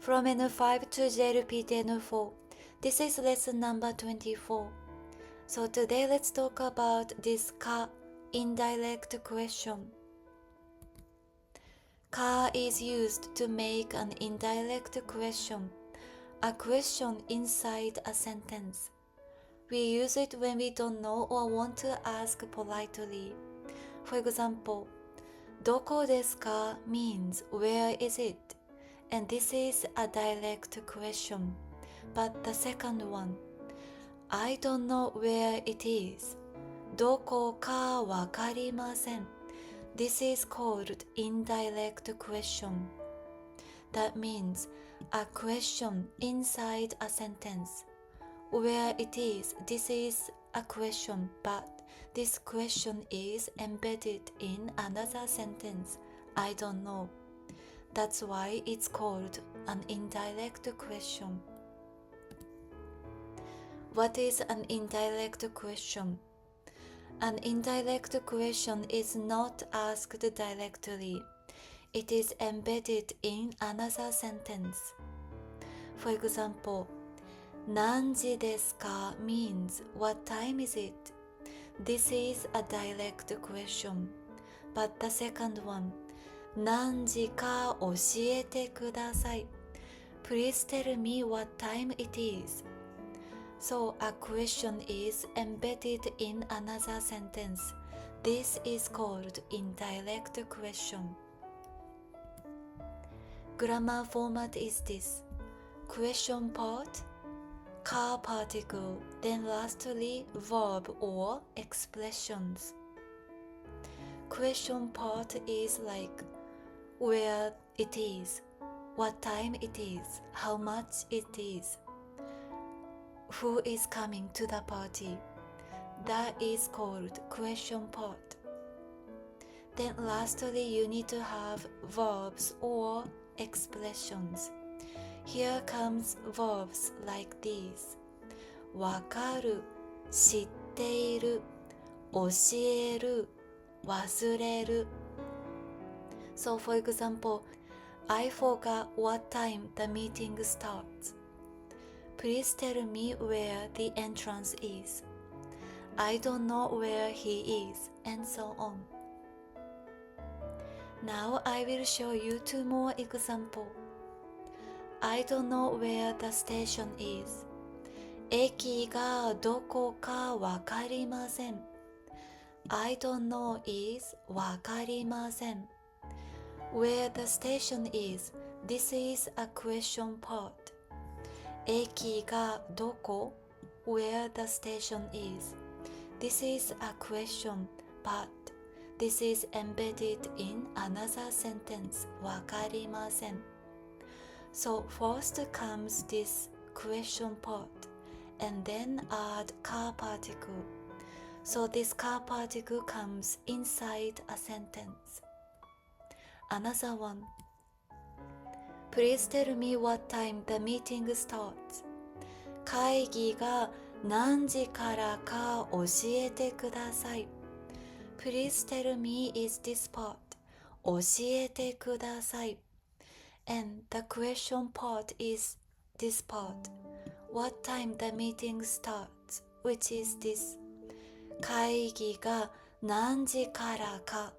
From N5 to JLPT N4. This is lesson number 24. So today let's talk about this ka indirect question. Ka is used to make an indirect question, a question inside a sentence. We use it when we don't know or want to ask politely. For example, どこですか means where is it? And this is a direct question. But the second one, I don't know where it is. どこかわかりません. This is called indirect question. That means a question inside a sentence. Where it is, this is a question, but this question is embedded in another sentence. I don't know. That's why it's called an indirect question. What is an indirect question? An indirect question is not asked directly. It is embedded in another sentence. For example, 何時ですか means what time is it? This is a direct question. But the second one, 何時か教えてください. Please tell me what time it is. So a question is embedded in another sentence. This is called indirect question. Grammar format is this. Question part, ka particle, then lastly verb or expressions. Question part is like where it is, what time it is, how much it is, who is coming to the party. That is called question part. Then lastly you need to have verbs or expressions. Here comes verbs like these. わかる、知っている、教える、忘れる。So for example, I forgot what time the meeting starts. Please tell me where the entrance is. I don't know where he is, and so on. Now I will show you two more examples. I don't know where the station is. 駅がどこかわかりません. I don't know is わかりません. Where the station is, this is a question part. 駅がどこ where the station is. This is a question, but this is embedded in another sentence. わかりません. So first comes this question part, and then add ka particle. So this ka particle comes inside a sentence. Another one. Please tell me what time the meeting starts. 会議が何時からか教えてください. Please tell me is this part. 教えてください. And the question part is this part. What time the meeting starts, which is this. 会議が何時からか.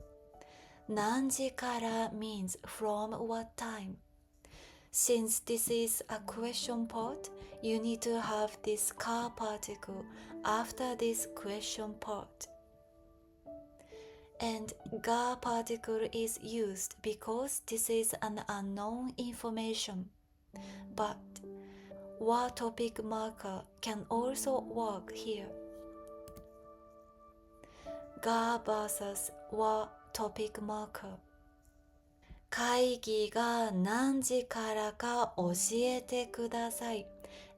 何時から means from what time. Since this is a question part, you need to have this ka particle after this question part. And ga particle is used because this is an unknown information. But wa topic marker can also work here. Ga versus wa topic marker. 会議が何時からか教えてください.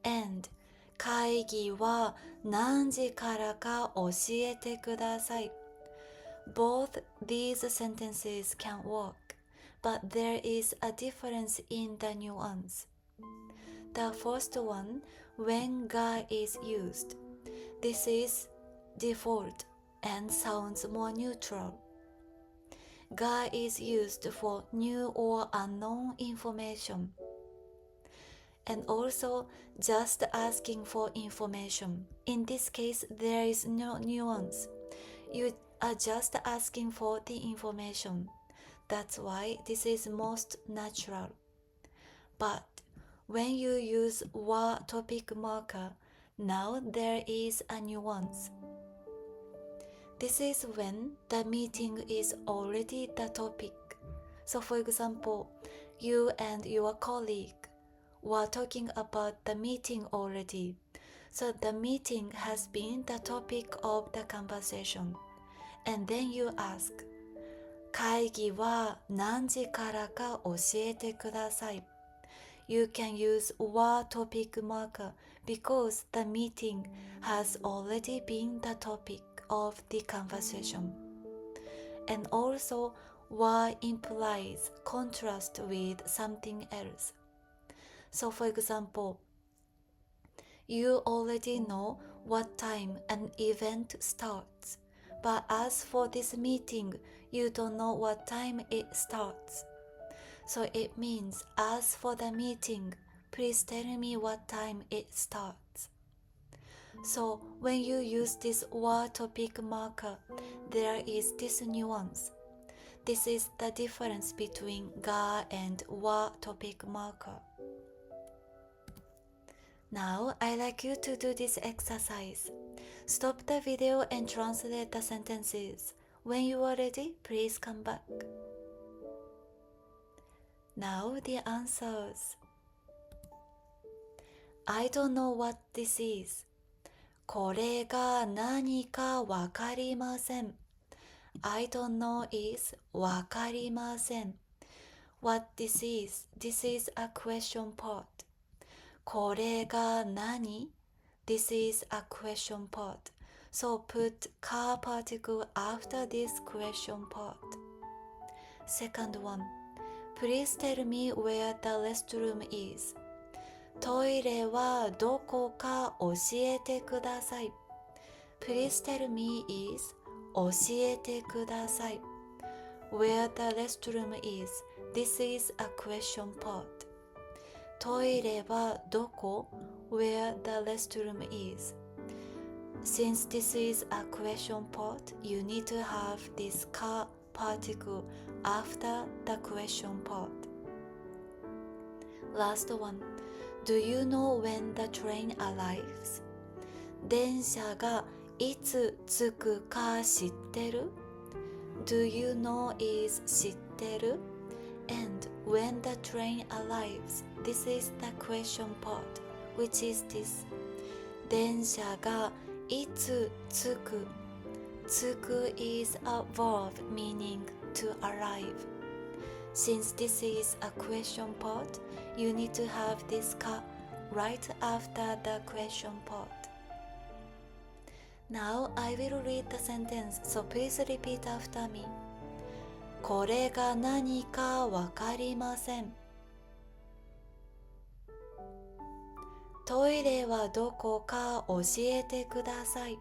And 会議は何時からか教えてください. Both these sentences can work, but there is a difference in the nuance. The first one, when ga is used, this is default and sounds more neutral. Ga is used for new or unknown information. and also just asking for information. In this case, there is no nuance. You are just asking for the information. That's why this is most natural. But when you use wa topic marker, now there is a nuance. This is when the meeting is already the topic. So for example, you and your colleague were talking about the meeting already. So the meeting has been the topic of the conversation. And then you ask, 会議は何時からか教えてください. You can use wa topic marker because the meeting has already been the topic of the conversation. And also, wa implies contrast with something else. So for example, you already know what time an event starts, but as for this meeting, you don't know what time it starts. So it means, as for the meeting, please tell me what time it starts. So when you use this wa topic marker, there is this nuance. This is the difference between ga and wa topic marker. Now I'd like you to do this exercise. Stop the video and translate the sentences. When you are ready, please come back. Now the answers. I don't know what this is. これが何かわかりません. I don't know is わかりません. What this is a question part. これが何? This is a question part. So put ka particle after this question part. Second one. Please tell me where the restroom is. トイレはどこか教えてください. Please tell me is 教えてください. Where the restroom is. This is a question part. トイレはどこ? Where the restroom is. Since this is a question part, you need to have this ka particle after the question part. Last one. Do you know when the train arrives? 電車がいつ着くか知ってる? Do you know is 知ってる? And when the train arrives, this is the question part, which is this. 電車がいつ着く. 着く is a verb meaning to arrive. Since this is a question part, you need to have this ka right after the question part. Now I will read the sentence, so please repeat after me. これが何かわかりません. トイレはどこか教えてください.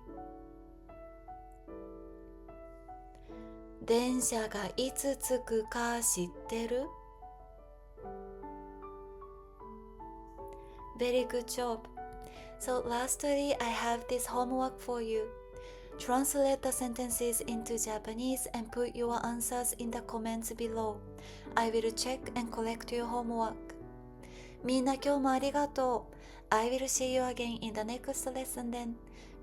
電車がいつ着くか知ってる? Very good job. So lastly, I have this homework for you. Translate the sentences into Japanese and put your answers in the comments below. I will check and collect your homework. みんな今日もありがとう. I will see you again in the next lesson then.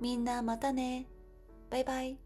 みんなまたね. Bye bye.